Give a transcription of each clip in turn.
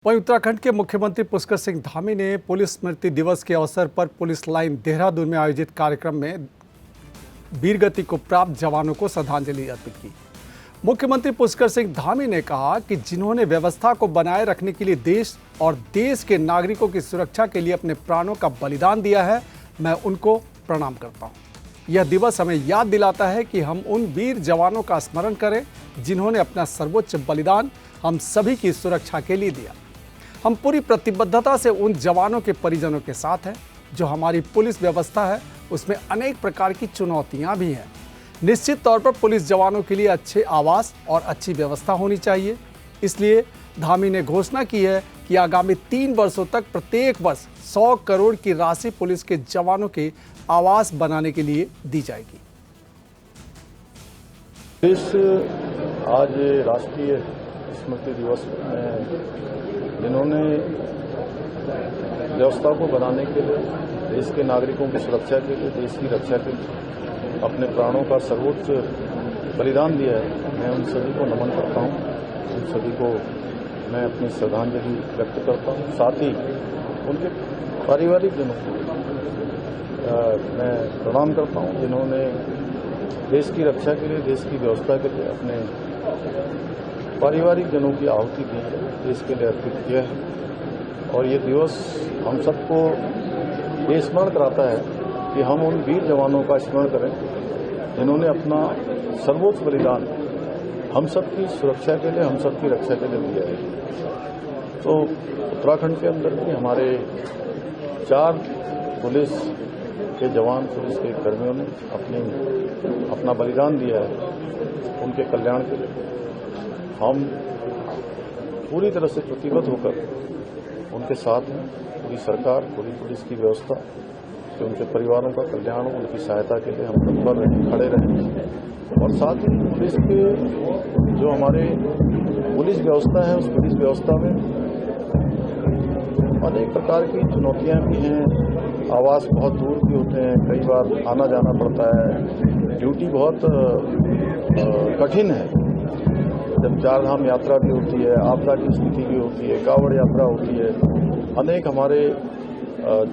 वहीं उत्तराखंड के मुख्यमंत्री पुष्कर सिंह धामी ने पुलिस स्मृति दिवस के अवसर पर पुलिस लाइन देहरादून में आयोजित कार्यक्रम में वीरगति को प्राप्त जवानों को श्रद्धांजलि अर्पित की। मुख्यमंत्री पुष्कर सिंह धामी ने कहा कि जिन्होंने व्यवस्था को बनाए रखने के लिए देश और देश के नागरिकों की सुरक्षा के लिए अपने प्राणों का बलिदान दिया है, मैं उनको प्रणाम करता हूं। यह दिवस हमें याद दिलाता है कि हम उन वीर जवानों का स्मरण करें जिन्होंने अपना सर्वोच्च बलिदान हम सभी की सुरक्षा के लिए दिया। हम पूरी प्रतिबद्धता से उन जवानों के परिजनों के साथ हैं। जो हमारी पुलिस व्यवस्था है उसमें अनेक प्रकार की चुनौतियां भी हैं। निश्चित तौर पर पुलिस जवानों के लिए अच्छे आवास और अच्छी व्यवस्था होनी चाहिए। इसलिए धामी ने घोषणा की है कि आगामी 3 वर्षों तक प्रत्येक वर्ष 100 करोड़ की राशि पुलिस के जवानों के आवास बनाने के लिए दी जाएगी। आज राष्ट्रीय स्मृति दिवस में जिन्होंने व्यवस्था को बनाने के लिए, देश के नागरिकों की सुरक्षा के लिए, देश की रक्षा के लिए अपने प्राणों का सर्वोच्च बलिदान दिया है, मैं उन सभी को नमन करता हूं। उन सभी को मैं अपनी श्रद्धांजलि व्यक्त करता हूं। साथ ही उनके पारिवारिक जनों को मैं प्रणाम करता हूं जिन्होंने देश की रक्षा के लिए, देश की व्यवस्था के लिए अपने पारिवारिक जनों की आहुति दी है, देश के लिए अर्पित किया है। और ये दिवस हम सबको ये स्मरण कराता है कि हम उन वीर जवानों का स्मरण करें जिन्होंने अपना सर्वोच्च बलिदान हम सबकी सुरक्षा के लिए, हम सबकी रक्षा के लिए दिया है। तो उत्तराखंड के अंदर भी हमारे 4 पुलिस के जवान, पुलिस के कर्मियों ने अपना बलिदान दिया है उनके कल्याण के लिए। हम पूरी तरह से प्रतिबद्ध होकर उनके साथ हैं। पूरी सरकार, पूरी पुलिस की व्यवस्था कि उनके परिवारों का कल्याण हो, उनकी सहायता के लिए हम तत्पर रहें, खड़े रहें। और साथ ही पुलिस के जो हमारे पुलिस व्यवस्था है, उस पुलिस व्यवस्था में अनेक प्रकार की चुनौतियां भी हैं। आवास बहुत दूर भी होते हैं, कई बार आना जाना पड़ता है, ड्यूटी बहुत कठिन है। जब 4 धाम यात्रा भी होती है, आपदा की स्थिति भी होती है, कांवड़ यात्रा होती है। अनेक हमारे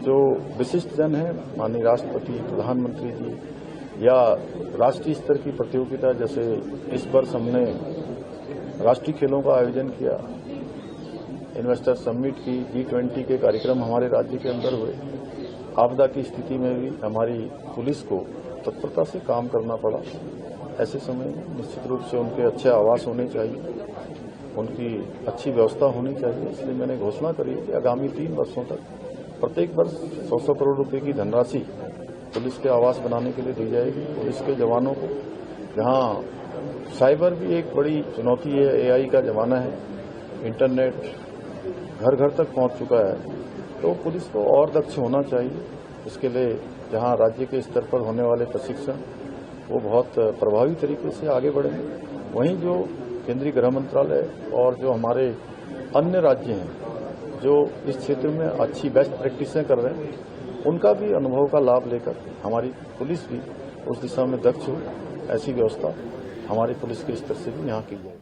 जो विशिष्ट जन हैं, माननीय राष्ट्रपति, प्रधानमंत्री जी, या राष्ट्रीय स्तर की प्रतियोगिता, जैसे इस वर्ष हमने राष्ट्रीय खेलों का आयोजन किया, इन्वेस्टर समिट की, G20 के कार्यक्रम हमारे राज्य के अंदर हुए। आपदा की स्थिति में भी हमारी पुलिस को तत्परता से काम करना पड़ा। ऐसे समय में निश्चित रूप से उनके अच्छे आवास होने चाहिए, उनकी अच्छी व्यवस्था होनी चाहिए। इसलिए मैंने घोषणा करी कि आगामी 3 वर्षों तक प्रत्येक वर्ष 100 करोड़ रुपए की धनराशि पुलिस के आवास बनाने के लिए दी जाएगी। पुलिस के जवानों को, जहां साइबर भी एक बड़ी चुनौती है, AI का जमाना है, इंटरनेट घर घर तक पहुंच चुका है, तो पुलिस को और दक्ष होना चाहिए। इसके लिए जहां राज्य के स्तर पर होने वाले प्रशिक्षण वो बहुत प्रभावी तरीके से आगे बढ़ेंगे, वहीं जो केंद्रीय गृह मंत्रालय और जो हमारे अन्य राज्य हैं जो इस क्षेत्र में अच्छी बेस्ट प्रैक्टिसें कर रहे हैं, उनका भी अनुभव का लाभ लेकर हमारी पुलिस भी उस दिशा में दक्ष हो, ऐसी व्यवस्था हमारी पुलिस के स्तर से भी यहाँ की जाए।